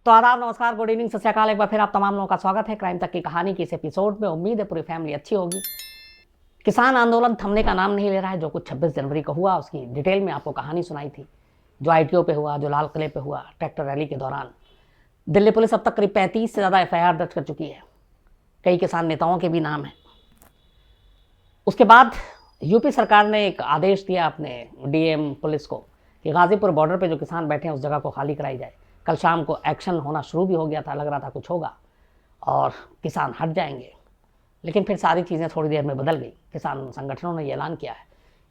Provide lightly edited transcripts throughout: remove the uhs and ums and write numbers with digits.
तो आदाब, नमस्कार, गुड इवनिंग, सत श्री अकाल। एक बार फिर आप तमाम लोगों का स्वागत है क्राइम तक की कहानी की इस एपिसोड में। उम्मीद है पूरी फैमिली अच्छी होगी। किसान आंदोलन थमने का नाम नहीं ले रहा है। जो कुछ 26 जनवरी को हुआ उसकी डिटेल में आपको कहानी सुनाई थी। जो ITO पे हुआ, जो लाल किले पे हुआ, ट्रैक्टर रैली के दौरान दिल्ली पुलिस अब तक करीब 35 से ज़्यादा FIR दर्ज कर चुकी है। कई किसान नेताओं के भी नाम हैं। उसके बाद यूपी सरकार ने एक आदेश दिया अपने DM पुलिस को कि गाजीपुर बॉर्डर पे जो किसान बैठे हैं उस जगह को खाली कराई जाए। कल शाम को एक्शन होना शुरू भी हो गया था, लग रहा था कुछ होगा और किसान हट जाएंगे, लेकिन फिर सारी चीज़ें थोड़ी देर में बदल गई। किसान संगठनों ने ये ऐलान किया है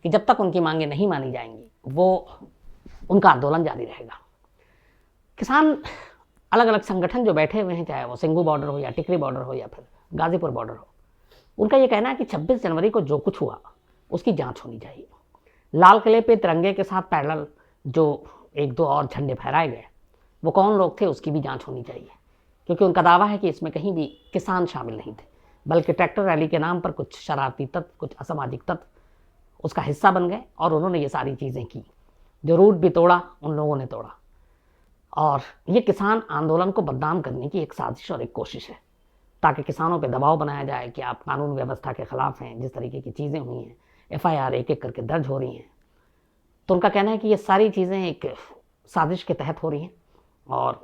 कि जब तक उनकी मांगें नहीं मानी जाएंगी वो उनका आंदोलन जारी रहेगा। किसान अलग अलग संगठन जो बैठे हुए हैं, चाहे वो सिंघू बॉर्डर हो या टिकरी बॉर्डर हो या फिर गाजीपुर बॉर्डर हो, उनका ये कहना है कि 26 जनवरी को जो कुछ हुआ उसकी जांच होनी चाहिए। लाल किले पे तिरंगे के साथ पैरेलल जो 1-2 और झंडे फहराए गए, वो कौन लोग थे उसकी भी जांच होनी चाहिए, क्योंकि उनका दावा है कि इसमें कहीं भी किसान शामिल नहीं थे, बल्कि ट्रैक्टर रैली के नाम पर कुछ शरारती तत्व, कुछ असामाजिक तत्व उसका हिस्सा बन गए और उन्होंने ये सारी चीज़ें की। जो रूट भी तोड़ा उन लोगों ने तोड़ा, और ये किसान आंदोलन को बदनाम करने की एक साजिश और एक कोशिश है, ताकि किसानों पर दबाव बनाया जाए कि आप कानून व्यवस्था के खिलाफ हैं। जिस तरीके की चीज़ें हुई हैं, FIR एक एक करके दर्ज हो रही हैं, तो उनका कहना है कि ये सारी चीज़ें एक साजिश के तहत हो रही हैं और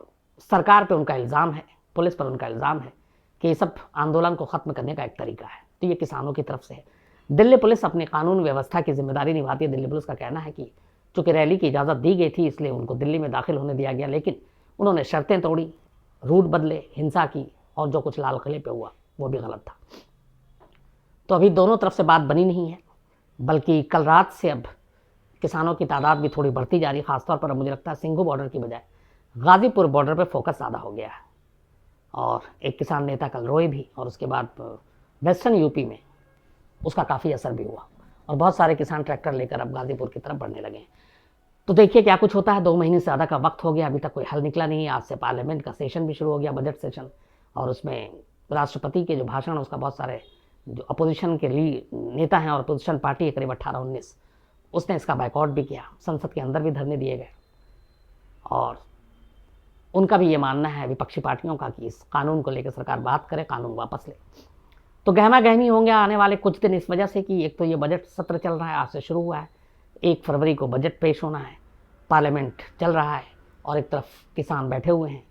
सरकार पे उनका इल्ज़ाम है, पुलिस पर उनका इल्ज़ाम है कि ये सब आंदोलन को ख़त्म करने का एक तरीका है। तो ये किसानों की तरफ से है। दिल्ली पुलिस अपनी कानून व्यवस्था की जिम्मेदारी निभाती है। दिल्ली पुलिस का कहना है कि चूँकि रैली की इजाज़त दी गई थी इसलिए उनको दिल्ली में दाखिल होने दिया गया, लेकिन उन्होंने शर्तें तोड़ी, रूट बदले, हिंसा की, और जो कुछ लाल किले पे हुआ वो भी गलत था। तो अभी दोनों तरफ से बात बनी नहीं है, बल्कि कल रात से अब किसानों की तादाद भी थोड़ी बढ़ती जा रही है। ख़ासतौर पर अब मुझे लगता है सिंघू बॉर्डर की बजाय गाजीपुर बॉर्डर पे फोकस ज़्यादा हो गया है। और एक किसान नेता कल रोए भी, और उसके बाद वेस्टर्न यूपी में उसका काफ़ी असर भी हुआ और बहुत सारे किसान ट्रैक्टर लेकर अब गाजीपुर की तरफ बढ़ने लगे हैं। तो देखिए क्या कुछ होता है। 2 महीने से ज़्यादा का वक्त हो गया, अभी तक कोई हल निकला नहीं है। आज से पार्लियामेंट का सेशन भी शुरू हो गया, बजट सेशन, और उसमें राष्ट्रपति के जो भाषण उसका बहुत सारे जो अपोजिशन के नेता हैं और अपोजिशन पार्टी है करीब 18-19, उसने इसका बायकॉट भी किया। संसद के अंदर भी धरने दिए गए और उनका भी ये मानना है विपक्षी पार्टियों का कि इस कानून को लेकर सरकार बात करे, कानून वापस ले। तो गहमा गहमी होंगे आने वाले कुछ दिन इस वजह से कि एक तो ये बजट सत्र चल रहा है, आज से शुरू हुआ है, 1 फरवरी को बजट पेश होना है, पार्लियामेंट चल रहा है और एक तरफ किसान बैठे हुए हैं।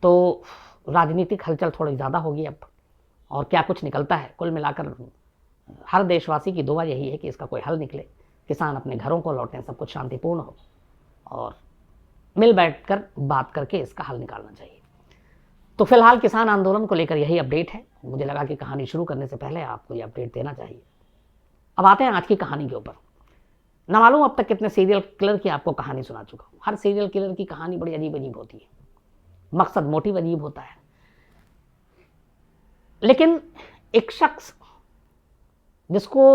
तो राजनीतिक हलचल थोड़ी ज़्यादा होगी अब, और क्या कुछ निकलता है। कुल मिलाकर हर देशवासी की दुआ यही है कि इसका कोई हल निकले, किसान अपने घरों को लौटें, सब कुछ शांतिपूर्ण हो और मिल बैठकर बात करके इसका हल निकालना चाहिए। तो फिलहाल किसान आंदोलन को लेकर यही अपडेट है। मुझे लगा कि कहानी शुरू करने से पहले आपको ये अपडेट देना चाहिए। अब आते हैं आज की कहानी के ऊपर। ना मालूम अब तक कितने सीरियल किलर की आपको कहानी सुना चुका हूँ। हर सीरियल किलर की कहानी बड़ी अजीब अजीब होती है, मकसद मोटिव अजीब होता है। लेकिन एक शख्स जिसको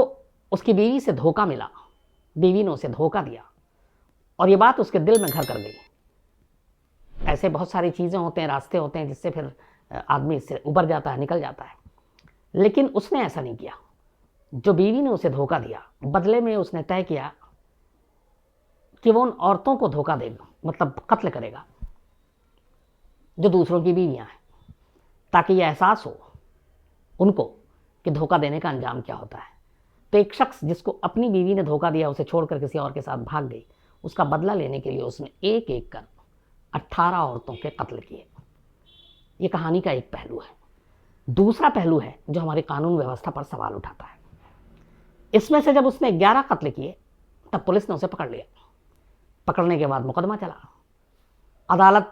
उसकी बीवी से धोखा मिला, बीवी ने उसे धोखा दिया और ये बात उसके दिल में घर कर गई। ऐसे बहुत सारी चीज़ें होते हैं, रास्ते होते हैं जिससे फिर आदमी इससे उबर जाता है, निकल जाता है, लेकिन उसने ऐसा नहीं किया। जो बीवी ने उसे धोखा दिया, बदले में उसने तय किया कि वो उन औरतों को धोखा देगा, मतलब कत्ल करेगा जो दूसरों की बीवियां हैं, ताकि यह एहसास हो उनको कि धोखा देने का अंजाम क्या होता है। तो एक शख्स जिसको अपनी बीवी ने धोखा दिया, उसे छोड़कर किसी और के साथ भाग गई, उसका बदला लेने के लिए उसने एक एक कर 18 औरतों के कत्ल किए। ये कहानी का एक पहलू है। दूसरा पहलू है जो हमारी कानून व्यवस्था पर सवाल उठाता है। इसमें से जब उसने 11 कत्ल किए तब पुलिस ने उसे पकड़ लिया। पकड़ने के बाद मुकदमा चला, अदालत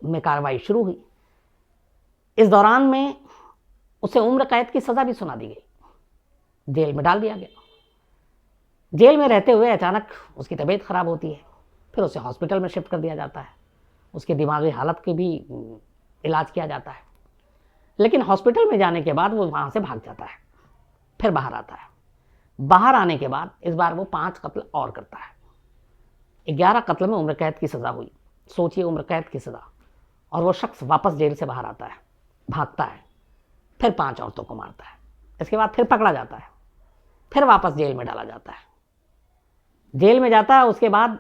में कार्रवाई शुरू हुई। इस दौरान में उसे उम्र कैद की सज़ा भी सुना दी गई, जेल में डाल दिया गया। जेल में रहते हुए अचानक उसकी तबीयत खराब होती है, फिर उसे हॉस्पिटल में शिफ्ट कर दिया जाता है। उसकी दिमागी हालत की भी इलाज किया जाता है, लेकिन हॉस्पिटल में जाने के बाद वो वहाँ से भाग जाता है, फिर बाहर आता है। बाहर आने के बाद इस बार वो 5 कत्ल और करता है। 11 कत्ल में उम्र कैद की सज़ा हुई। सोचिए, उम्र कैद की सज़ा, और वो शख्स वापस जेल से बाहर आता है, भागता है, फिर 5 औरतों को मारता है। इसके बाद फिर पकड़ा जाता है, फिर वापस जेल में डाला जाता है। जेल में जाता है, उसके बाद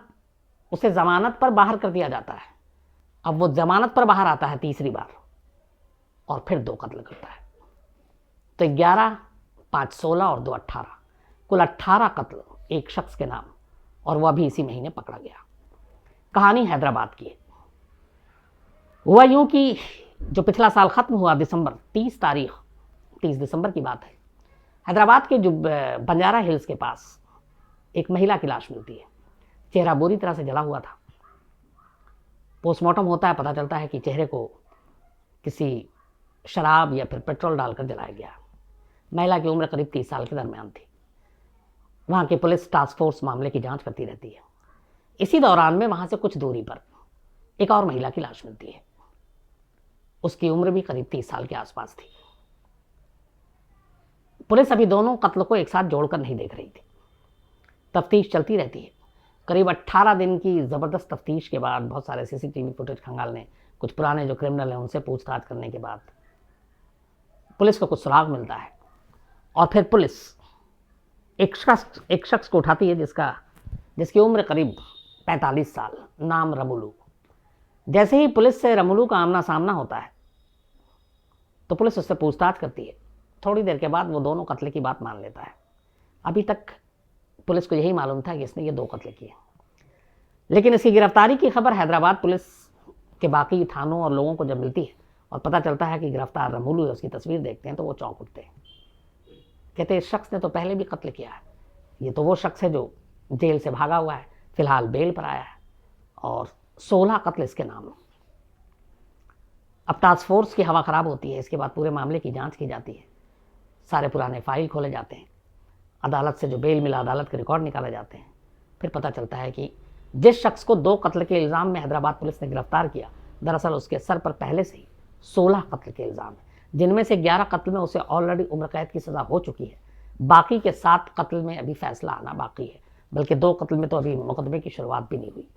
उसे ज़मानत पर बाहर कर दिया जाता है। अब वो जमानत पर बाहर आता है तीसरी बार और फिर 2 कत्ल करता है। तो 11, 5, 16 और 2, 18, कुल 18 कत्ल एक शख्स के नाम, और वह भी इसी महीने पकड़ा गया। कहानी हैदराबाद की है। हुआ यूं कि जो पिछला साल खत्म हुआ दिसंबर 30 दिसंबर की बात है, हैदराबाद के जो बंजारा हिल्स के पास एक महिला की लाश मिलती है। चेहरा बुरी तरह से जला हुआ था। पोस्टमार्टम होता है, पता चलता है कि चेहरे को किसी शराब या फिर पेट्रोल डालकर जलाया गया। महिला की उम्र करीब 30 साल के दरमियान थी। वहाँ की पुलिस टास्क फोर्स मामले की जांच करती रहती है। इसी दौरान में वहाँ से कुछ दूरी पर एक और महिला की लाश मिलती है। उसकी उम्र भी करीब 30 साल के आसपास थी। पुलिस अभी दोनों कत्ल को एक साथ जोड़कर नहीं देख रही थी। तफ्तीश चलती रहती है। करीब 18 दिन की ज़बरदस्त तफ्तीश के बाद, बहुत सारे सीसीटीवी फुटेज खंगालने, कुछ पुराने जो क्रिमिनल हैं उनसे पूछताछ करने के बाद पुलिस को कुछ सुराग मिलता है। और फिर पुलिस एक शख्स को उठाती है जिसकी उम्र करीब 45 साल, नाम रमुलू। जैसे ही पुलिस से रमुलू का आमना सामना होता है तो पुलिस उससे पूछताछ करती है। थोड़ी देर के बाद वो दोनों कत्ल की बात मान लेता है। अभी तक पुलिस को यही मालूम था कि इसने ये 2 कत्ल किए, लेकिन इसकी गिरफ्तारी की खबर हैदराबाद पुलिस के बाकी थानों और लोगों को जब मिलती है और पता चलता है कि गिरफ्तार रमुलू है, उसकी तस्वीर देखते हैं तो वो चौंक उठते हैं। कहते हैं इस शख्स ने तो पहले भी कत्ल किया है, ये तो वो शख्स है जो जेल से भागा हुआ है, फिलहाल बेल पर आया है, और 16 कत्ल इसके नाम। अब टास्क फोर्स की हवा खराब होती है। इसके बाद पूरे मामले की जांच की जाती है। सारे पुराने फाइल खोले जाते हैं। अदालत से जो बेल मिला, अदालत के रिकॉर्ड निकाले जाते हैं। फिर पता चलता है कि जिस शख्स को 2 कत्ल के इल्ज़ाम में हैदराबाद पुलिस ने गिरफ्तार किया, दरअसल उसके सर पर पहले से ही 16 कत्ल के इल्ज़ाम हैं, जिनमें से 11 कत्ल में उसे ऑलरेडी उम्र कैद की सज़ा हो चुकी है। बाकी के 7 कत्ल में अभी फैसला आना बाकी है, बल्कि 2 कत्ल में तो अभी मुकदमे की शुरुआत भी नहीं हुई।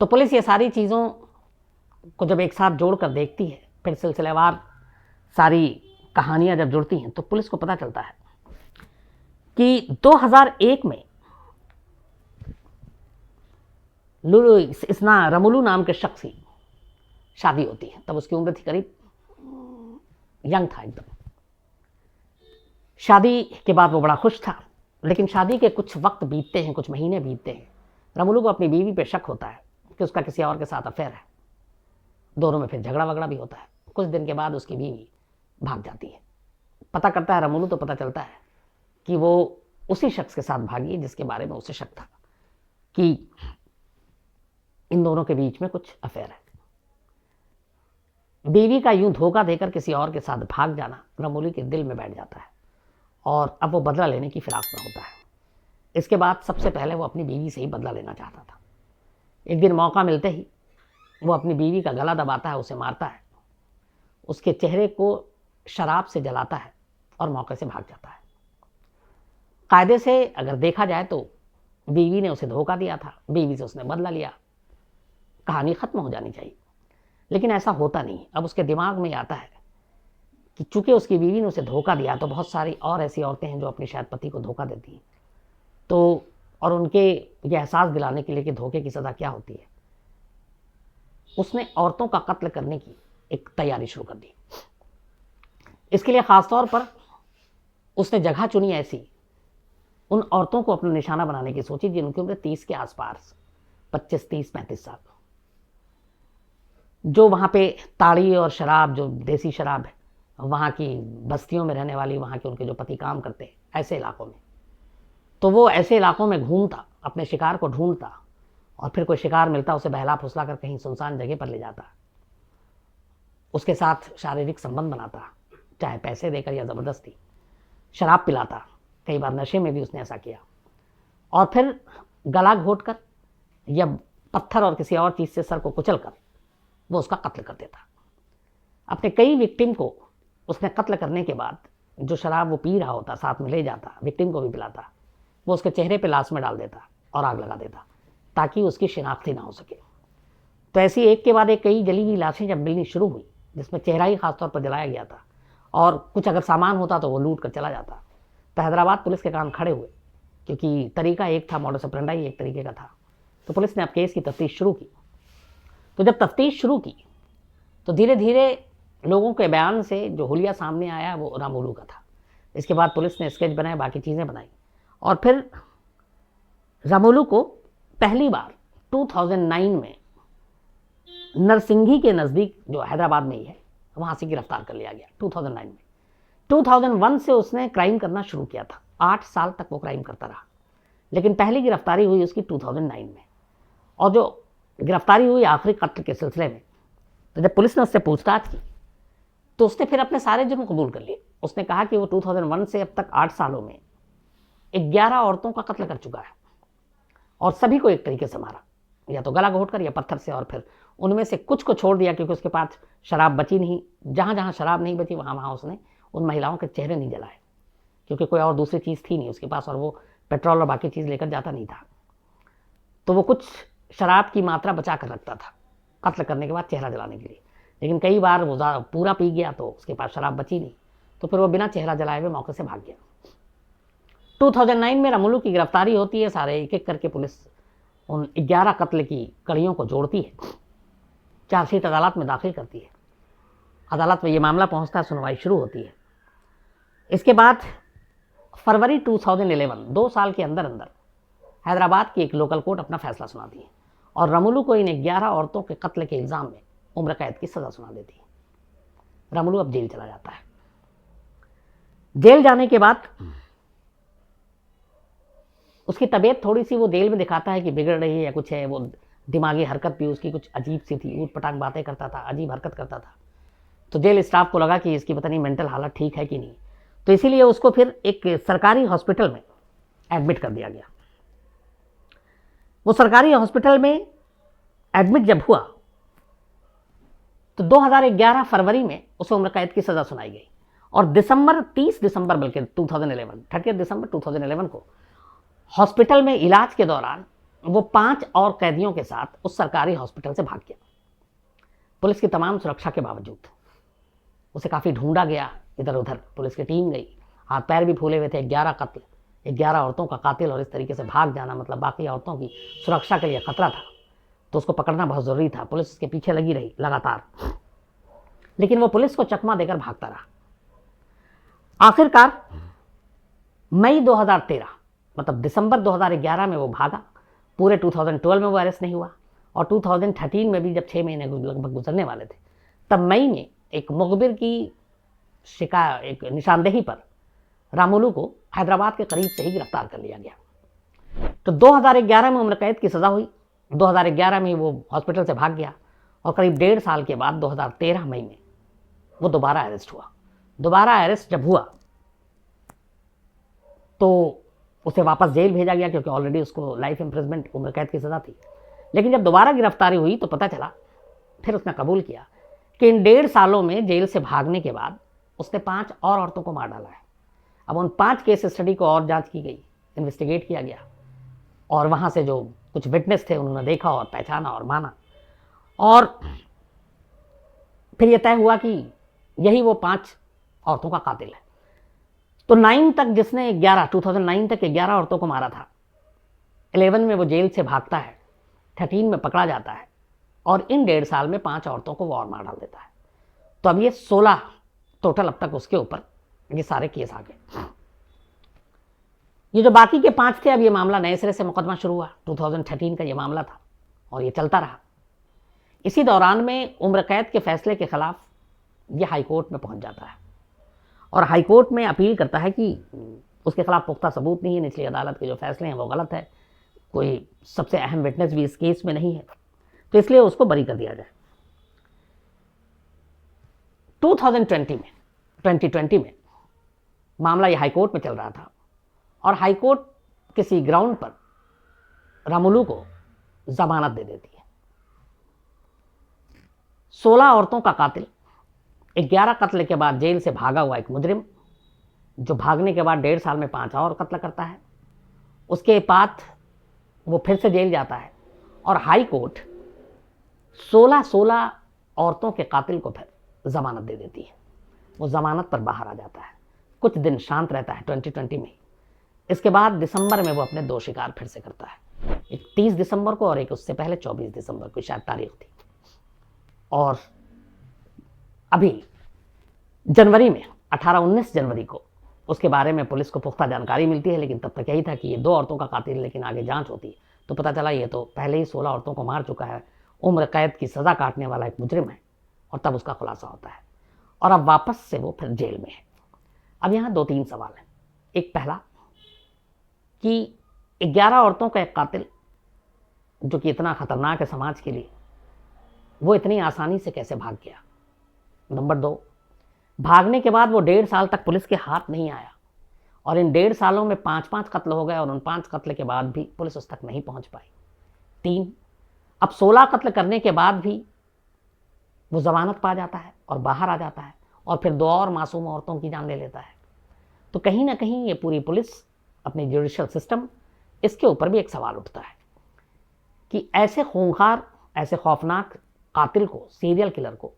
तो पुलिस ये सारी चीज़ों को जब एक साथ जोड़कर देखती है, फिर सिलसिलेवार सारी कहानियां जब जुड़ती हैं, तो पुलिस को पता चलता है कि 2001 में रमुलू नाम के शख्स की शादी होती है। तब उसकी उम्र थी करीब, यंग था एकदम। शादी के बाद वो बड़ा खुश था, लेकिन शादी के कुछ वक्त बीतते हैं, कुछ महीने बीतते हैं, रमुलू को अपनी बीवी पे शक होता है कि उसका किसी और के साथ अफेयर है। दोनों में फिर झगड़ा वगड़ा भी होता है। कुछ दिन के बाद उसकी बीवी भाग जाती है। पता करता है रमुलू तो पता चलता है कि वो उसी शख्स के साथ भागी है जिसके बारे में उसे शक था कि इन दोनों के बीच में कुछ अफेयर है। बीवी का यूं धोखा देकर किसी और के साथ भाग जाना रमुलू के दिल में बैठ जाता है और अब वो बदला लेने की फिराक में होता है। इसके बाद सबसे पहले वो अपनी बीवी से ही बदला लेना चाहता था। एक दिन मौका मिलते ही वो अपनी बीवी का गला दबाता है, उसे मारता है, उसके चेहरे को शराब से जलाता है और मौके से भाग जाता है। कायदे से अगर देखा जाए तो बीवी ने उसे धोखा दिया था, बीवी से उसने बदला लिया, कहानी खत्म हो जानी चाहिए, लेकिन ऐसा होता नहीं। अब उसके दिमाग में आता है कि चूंकि उसकी बीवी ने उसे धोखा दिया तो बहुत सारी और ऐसी औरतें हैं जो अपने शायद पति को धोखा देती हैं, तो और उनके ये एहसास दिलाने के लिए कि धोखे की सज़ा क्या होती है, उसने औरतों का कत्ल करने की एक तैयारी शुरू कर दी। इसके लिए ख़ासतौर पर उसने जगह चुनी ऐसी, उन औरतों को अपना निशाना बनाने की सोची जिनकी उम्र 30 के आसपास, 25, 30, 35 साल, जो वहाँ पे ताड़ी और शराब, जो देसी शराब है, वहाँ की बस्तियों में रहने वाली, वहाँ के उनके जो पति काम करते हैं ऐसे इलाकों में, तो वो ऐसे इलाकों में घूमता, अपने शिकार को ढूंढता और फिर कोई शिकार मिलता उसे बहला फुसला कर कहीं सुनसान जगह पर ले जाता, उसके साथ शारीरिक संबंध बनाता, चाहे पैसे देकर या ज़बरदस्ती, शराब पिलाता, कई बार नशे में भी उसने ऐसा किया, और फिर गला घोंटकर या पत्थर और किसी और चीज़ से सर को कुचलकर वो उसका कत्ल कर देता। अपने कई विक्टिम को उसने कत्ल करने के बाद जो शराब वो पी रहा होता साथ में ले जाता, विक्टिम को भी पिलाता, वो उसके चेहरे पे लाश में डाल देता और आग लगा देता ताकि उसकी शिनाख्त ही ना हो सके। तो ऐसी एक के बाद एक कई जली हुई लाशें जब मिलनी शुरू हुई, जिसमें चेहरा ही खासतौर पर जलाया गया था और कुछ अगर सामान होता तो वो लूट कर चला जाता, तो हैदराबाद पुलिस के कान खड़े हुए, क्योंकि तरीका एक था, मॉडस ऑपरेंडी एक तरीके का था। तो पुलिस ने अब केस की तफ्तीश शुरू की तो जब तफ्तीश शुरू की तो धीरे धीरे लोगों के बयान से जो हुलिया सामने आया वो रामोलू का था। इसके बाद पुलिस ने स्केच बनाए, बाकी चीज़ें बनाई और फिर रामोलू को पहली बार 2009 में नरसिंघी के नज़दीक जो हैदराबाद में ही है वहाँ से गिरफ्तार कर लिया गया 2009 में। 2001 से उसने क्राइम करना शुरू किया था, 8 साल तक वो क्राइम करता रहा, लेकिन पहली गिरफ्तारी हुई उसकी 2009 में। और जो गिरफ्तारी हुई आखिरी कत्ल के सिलसिले में, तो जब पुलिस ने उससे पूछताछ की तो उसने फिर अपने सारे जुर्म कबूल कर लिए। उसने कहा कि वो 2001 से अब तक 8 सालों में 11 औरतों का कत्ल कर चुका है और सभी को एक तरीके से मारा, या तो गला घोंटकर या पत्थर से, और फिर उनमें से कुछ को छोड़ दिया क्योंकि उसके पास शराब बची नहीं। जहाँ जहाँ शराब नहीं बची वहाँ वहाँ उसने उन महिलाओं के चेहरे नहीं जलाए, क्योंकि कोई और दूसरी चीज़ थी नहीं उसके पास और वो पेट्रोल और बाकी चीज़ लेकर जाता नहीं था। तो वो कुछ शराब की मात्रा बचा कर रखता था कत्ल करने के बाद चेहरा जलाने के लिए, लेकिन कई बार वो पूरा पी गया तो उसके पास शराब बची नहीं, तो फिर वो बिना चेहरा जलाए हुए मौके से भाग गया। 2009 में रामोलू की गिरफ्तारी होती है। सारे एक एक करके पुलिस उन 11 कत्ल की कड़ियों को जोड़ती है, चार्जशीट अदालत में दाखिल करती है, अदालत में ये मामला पहुंचता है, सुनवाई शुरू होती है। इसके बाद फरवरी 2011, 2 साल के अंदर अंदर हैदराबाद की एक लोकल कोर्ट अपना फैसला सुनाती है और रामोलू को इन 11 औरतों के कत्ल के इल्ज़ाम में उम्र कैद की सज़ा सुना देती है। रामोलू अब जेल चला जाता है। जेल जाने के बाद उसकी तबीयत थोड़ी सी, वो जेल में दिखाता है कि बिगड़ रही है या कुछ है, वो दिमागी हरकत भी उसकी कुछ अजीब सी थी, ऊट पटांग बातें करता था, अजीब हरकत करता था। तो जेल स्टाफ को लगा कि इसकी पता नहीं मेंटल हालत ठीक है कि नहीं, तो इसीलिए उसको फिर एक सरकारी हॉस्पिटल में एडमिट कर दिया गया। वो सरकारी हॉस्पिटल में एडमिट जब हुआ तो 2011 फरवरी में उसे उम्र कैद की सज़ा सुनाई गई और 30 दिसंबर बल्कि 30 दिसंबर 2011 को हॉस्पिटल में इलाज के दौरान वो 5 और कैदियों के साथ उस सरकारी हॉस्पिटल से भाग गया। पुलिस की तमाम सुरक्षा के बावजूद उसे काफ़ी ढूंढा गया, इधर उधर पुलिस की टीम गई, हाथ पैर भी फूले हुए थे। 11 कत्ल, 11 औरतों का कातिल, और इस तरीके से भाग जाना मतलब बाकी औरतों की सुरक्षा के लिए खतरा था, तो उसको पकड़ना बहुत ज़रूरी था। पुलिस उसके पीछे लगी रही लगातार, लेकिन वो पुलिस को चकमा देकर भागता रहा। आखिरकार मई 2013 मतलब दिसंबर 2011 में वो भागा। पूरे 2012 में वो अरेस्ट नहीं हुआ और 2013 में भी जब 6 महीने लगभग गुजरने वाले थे, तब मई में एक मुखबिर की एक निशानदेही पर रामोलू को हैदराबाद के करीब से ही गिरफ्तार कर लिया गया। तो 2011 में उम्र कैद की सज़ा हुई। 2011 में वो हॉस्पिटल से भाग गया और करीब 1.5 साल के बाद 2013 मई में वो दोबारा अरेस्ट हुआ। दोबारा अरेस्ट जब हुआ तो उसे वापस जेल भेजा गया, क्योंकि ऑलरेडी उसको लाइफ इम्प्रिजमेंट उम्र कैद की सज़ा थी। लेकिन जब दोबारा गिरफ्तारी हुई तो पता चला, फिर उसने कबूल किया कि इन 1.5 सालों में जेल से भागने के बाद उसने 5 और औरतों को मार डाला है। अब उन 5 केस स्टडी को और जांच की गई, इन्वेस्टिगेट किया गया और वहाँ से जो कुछ विटनेस थे उन्होंने देखा और पहचाना और माना, और फिर यह तय हुआ कि यही वो 5 औरतों का कातिल है। तो 9 तक जिसने 2009 तक 11 औरतों को मारा था, 11 में वो जेल से भागता है, 13 में पकड़ा जाता है और इन 1.5 साल में 5 औरतों को वो और मार डाल देता है। तो अब ये 16 टोटल अब तक उसके ऊपर ये सारे केस आ गए। ये जो बाकी के 5 थे, अब ये मामला नए सिरे से मुकदमा शुरू हुआ। 2013 का ये मामला था और ये चलता रहा। इसी दौरान में उम्र कैद के फैसले के खिलाफ ये हाई कोर्ट में पहुंच जाता है और हाई कोर्ट में अपील करता है कि उसके खिलाफ पुख्ता सबूत नहीं है, निचली अदालत के जो फैसले हैं वो गलत है, कोई सबसे अहम विटनेस भी इस केस में नहीं है, तो इसलिए उसको बरी कर दिया जाए। 2020 में मामला ये हाई कोर्ट में चल रहा था और हाई कोर्ट किसी ग्राउंड पर रामोलू को जमानत दे देती है। 16 औरतों का कातिल, 11 कत्ल के बाद जेल से भागा हुआ एक मुजरिम, जो भागने के बाद 1.5 साल में 5 और कत्ल करता है, उसके बाद वो फिर से जेल जाता है और हाई कोर्ट 16 औरतों के कातिल को फिर जमानत दे देती है। वो जमानत पर बाहर आ जाता है, कुछ दिन शांत रहता है 2020 में। इसके बाद दिसंबर में वो अपने 2 शिकार फिर से करता है, एक 30 दिसंबर को और एक उससे पहले 24 दिसंबर को शायद तारीख थी। और अभी जनवरी में 18-19 जनवरी को उसके बारे में पुलिस को पुख्ता जानकारी मिलती है, लेकिन तब तक यही था कि ये 2 औरतों का कातिल है। लेकिन आगे जांच होती है तो पता चला ये तो पहले ही 16 औरतों को मार चुका है, उम्र कैद की सज़ा काटने वाला एक मुजरिम है। और तब उसका खुलासा होता है और अब वापस से वो फिर जेल में है। अब यहाँ 2-3 सवाल हैं। एक पहला कि 11 औरतों का एक कातिल जो कि इतना खतरनाक है समाज के लिए, वो इतनी आसानी से कैसे भाग गया। नंबर 2, भागने के बाद वो 1.5 साल तक पुलिस के हाथ नहीं आया और इन 1.5 सालों में 5-5 कत्ल हो गए और उन 5 कत्ल के बाद भी पुलिस उस तक नहीं पहुंच पाई। 3, अब 16 कत्ल करने के बाद भी वो जमानत पा जाता है और बाहर आ जाता है और फिर 2 और मासूम औरतों की जान ले लेता है। तो कहीं ना कहीं ये पूरी पुलिस, अपनी जुडिशियल सिस्टम, इसके ऊपर भी एक सवाल उठता है कि ऐसे खूंखार, ऐसे खौफनाक कातिल को, सीरियल किलर को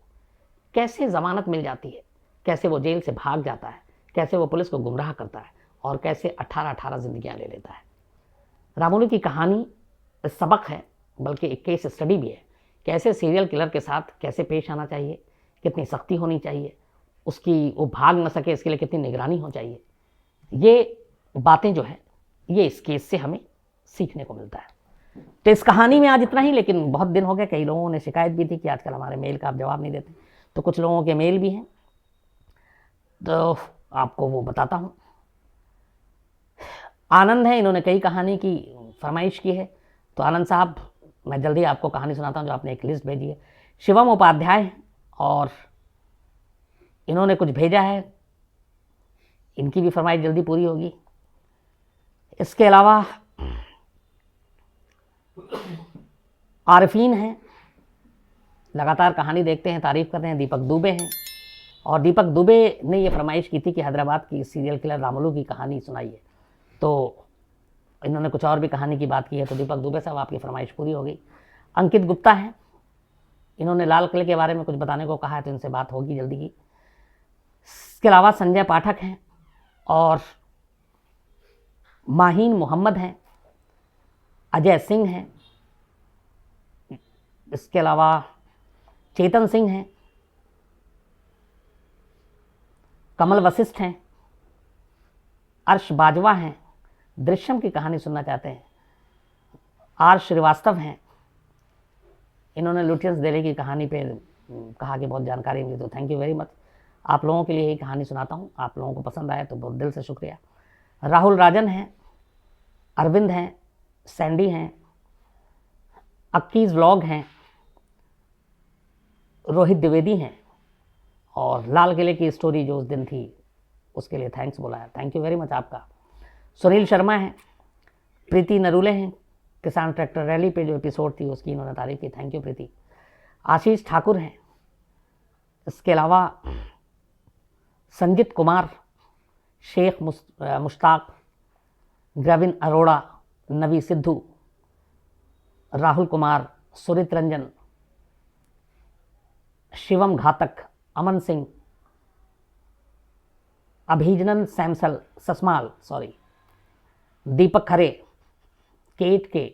कैसे ज़मानत मिल जाती है, कैसे वो जेल से भाग जाता है, कैसे वो पुलिस को गुमराह करता है और कैसे 18-18 जिंदगियां ले लेता है। रामोली की कहानी सबक है, बल्कि एक केस स्टडी भी है। कैसे सीरियल किलर के साथ कैसे पेश आना चाहिए, कितनी सख्ती होनी चाहिए, उसकी वो भाग न सके इसके लिए कितनी निगरानी हो चाहिए। ये बातें जो है ये इस केस से हमें सीखने को मिलता है। तो इस कहानी में आज इतना ही, लेकिन बहुत दिन हो गए, कई लोगों ने शिकायत भी थी कि आजकल हमारे मेल का आप जवाब नहीं देते, तो कुछ लोगों के मेल भी हैं तो आपको वो बताता हूँ। आनंद है, इन्होंने कई कहानी की फरमाइश की है, तो आनंद साहब मैं जल्दी आपको कहानी सुनाता हूँ जो आपने एक लिस्ट भेजी है। शिवम उपाध्याय और इन्होंने कुछ भेजा है, इनकी भी फरमाइश जल्दी पूरी होगी। इसके अलावा आरिफीन हैं, लगातार कहानी देखते हैं, तारीफ़ कर रहे हैं। दीपक दुबे हैं और दीपक दुबे ने ये फरमाइश की थी कि हैदराबाद की सीरियल किलर रामुलू की कहानी सुनाइए, तो इन्होंने कुछ और भी कहानी की बात की है। तो दीपक दुबे साहब आपकी फरमाइश पूरी हो गई। अंकित गुप्ता हैं, इन्होंने लाल किले के बारे में कुछ बताने को कहा है, तो इनसे बात होगी जल्दी ही। इसके अलावा संजय पाठक हैं और माहीन मोहम्मद हैं, अजय सिंह हैं, इसके अलावा चेतन सिंह हैं, कमल वशिष्ठ हैं, अर्श बाजवा हैं, दृश्यम की कहानी सुनना चाहते हैं, आर श्रीवास्तव हैं, इन्होंने लुटियंस दिल्ली की कहानी पे कहा कि बहुत जानकारी मिली, तो थैंक यू वेरी मच। आप लोगों के लिए यही कहानी सुनाता हूँ, आप लोगों को पसंद आए तो बहुत दिल से शुक्रिया। राहुल राजन हैं, अरविंद हैं, सैंडी हैं, अक्कीज व्लॉग हैं, रोहित द्विवेदी हैं और लाल किले की स्टोरी जो उस दिन थी उसके लिए थैंक्स बोला, थैंक यू वेरी मच आपका। सुनील शर्मा हैं, प्रीति नरूले हैं, किसान ट्रैक्टर रैली पे जो एपिसोड थी उसकी इन्होंने तारीफ की, थैंक यू प्रीति। आशीष ठाकुर हैं, इसके अलावा संजीत कुमार, शेख मुश्ताक, ग्रविन अरोड़ा, नवी सिद्धू, राहुल कुमार, सुरित रंजन, शिवम घातक, अमन सिंह, अभिजनन सैमसल ससमाल, दीपक खरे, केट के,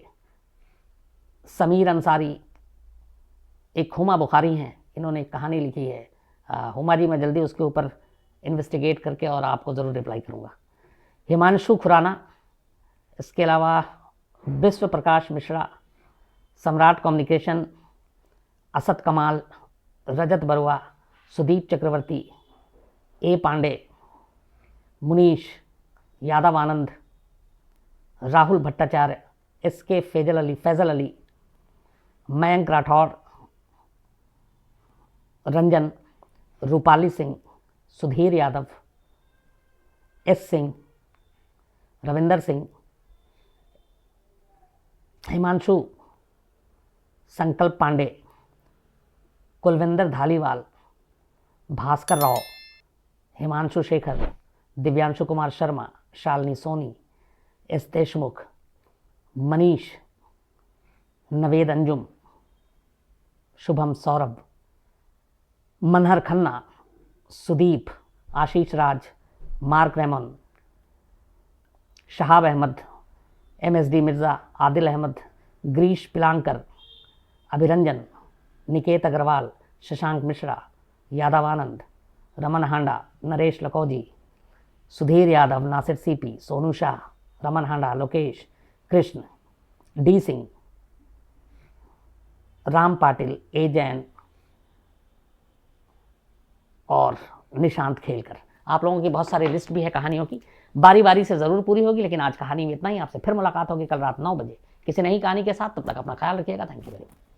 समीर अंसारी, एक हुमा बुखारी हैं, इन्होंने एक कहानी लिखी है। हुमा जी, मैं जल्दी उसके ऊपर इन्वेस्टिगेट करके और आपको ज़रूर रिप्लाई करूँगा। हिमांशु खुराना, इसके अलावा विश्व प्रकाश मिश्रा, सम्राट communication, Asad Kamal, Rajat Barua, Sudeep Chakraborty, A Pandey, Munish, Yadav Anand, Rahul Bhattacharya, SK Faizal Ali, Mayank Rathore, Ranjan, Rupali Singh, Sudhir Yadav, S Singh, Ravinder Singh, Himanshu, Sankalp Pandey, Kulwinder Dhaliwal, Bhaskar Rao, Himanshu Shekhar, Divyanshu Kumar Sharma, Shalini Soni, S Deshmukh, Manish, Naved Anjum, Shubham Saurabh, Manhar Khanna, Sudeep, Ashish Raj, Mark Ramon, Shahab Ahmed, MSD Mirza, Adil Ahmed, Girish Pilankar, Abhiranjan, Niket Agarwal, Shashank Mishra, Yadav Anand, Raman Handa, Naresh लकौजी, Sudhir Yadav, Nasir CP, Sonu Shah, Raman Handa, Lokesh, Krishna, D Singh, Ram Patil, ए जैन और निशांत खेलकर। आप लोगों की बहुत सारी लिस्ट भी है कहानियों की, बारी बारी से ज़रूर पूरी होगी, लेकिन आज कहानी में इतना ही। आपसे फिर मुलाकात होगी कल रात 9 बजे किसी नई कहानी के साथ। तब तक अपना ख्याल रखिएगा। Thank you very much.